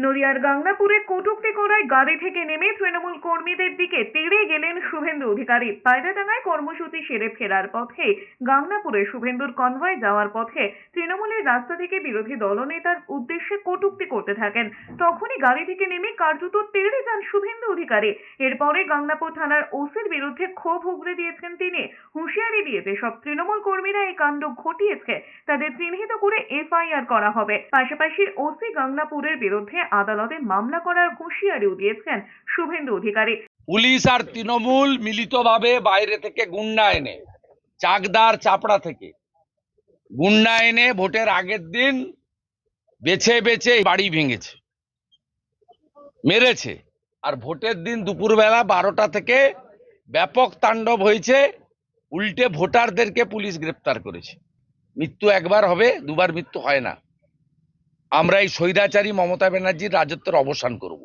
নদিয়ার গাংনাপুরে কটূক্তি করায় গাড়ি থেকে নেমে তৃণমূল কর্মীদের দিকে তেড়ে গেলেন শুভেন্দু অধিকারী। পায়রাডাঙ্গায় কর্মসূচি সেরে ফেরার পথে গাংনাপুরে শুভেন্দুর কনভয় যাওয়ার পথে তৃণমূলের রাস্তা থেকে বিরোধী দলনেতার উদ্দেশ্যে কটূক্তি করতে থাকেন। তখনই গাড়ি থেকে নেমে কার্যত তেড়ে যান শুভেন্দু অধিকারী। এরপরে গাংনাপুর থানার ওসির বিরুদ্ধে ক্ষোভ উগরে দিয়েছেন তিনি। হুঁশিয়ারি দিয়ে যেসব তৃণমূল কর্মীরা এই কাণ্ড ঘটিয়েছে তাদের চিহ্নিত করে এফআইআর করা হবে। পাশাপাশি ওসি গাংনাপুরের বিরুদ্ধে আদালতে মামলা করার হুঁশিয়ারিও দিয়েছেন শুভেন্দু অধিকারী। পুলিশ আর তৃণমূল মিলিতভাবে বাইরে থেকে গুন্ডা এনে, চাকদার চাপড়া থেকে গুন্ডা এনে ভোটের আগের দিন বেছে বেছে বাড়ি ভেঙেছে, মেরেছে। আর ভোটের দিন দুপুরবেলা 12টা থেকে ব্যাপক তাণ্ডব হয়েছে। উল্টে ভোটারদেরকে পুলিশ গ্রেপ্তার করেছে। মৃত্যু একবার হবে, দুবার মৃত্যু হয় না। আমরা এই স্বৈরাচারী মমতা ব্যানার্জির রাজত্বের অবসান করব।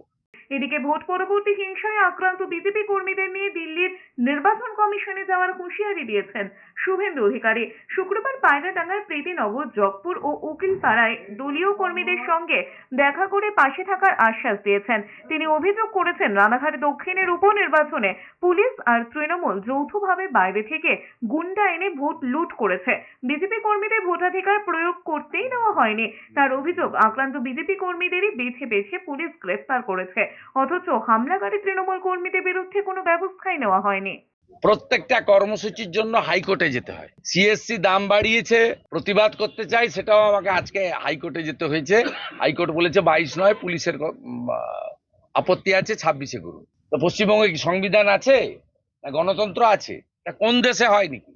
এদিকে ভোট পরবর্তী হিংসায় আক্রান্ত বিজেপি কর্মীদের নিয়ে দিল্লির নির্বাচন কমিশনে যাওয়ার হুঁশিয়ারি দিয়েছেন শুভেন্দু অধিকারী। শুক্রবার পায়রাডাঙ্গার প্রীতিনগর, জগপুর ও উকিলপাড়ায় দলীয় কর্মীদের সঙ্গে দেখা করে পাশে থাকার আশ্বাস দিয়েছেন। তিনি অভিযোগ করেছেন, রানাঘাট দক্ষিণের উপনির্বাচনে পুলিশ আর তৃণমূল যৌথভাবে বাইরে থেকে গুন্ডা এনে ভোট লুট করেছে। বিজেপি কর্মীদের ভোটাধিকার প্রয়োগ করতেই দেওয়া হয়নি। তার অভিযোগ, আক্রান্ত বিজেপি কর্মীদেরই বেছে বেছে পুলিশ গ্রেফতার করেছে, অথচ হামলাকারী তৃণমূল কর্মীদের বিরুদ্ধে কোনো ব্যবস্থাই নেওয়া হয়নি। প্রত্যেকটা কর্মসূচির জন্য হাইকোর্টে যেতে হয়। সিএসসি দাম বাড়িয়েছে, প্রতিবাদ করতে চাই, সেটাও আমাকে আজকে হাইকোর্টে যেতে হয়েছে। হাইকোর্ট বলেছে 22 নয়, পুলিশের আপত্তি আছে, 26-এ করুন। তো পশ্চিমবঙ্গে কি সংবিধান আছে না গণতন্ত্র আছে? এটা কোন দেশে হয় নাকি?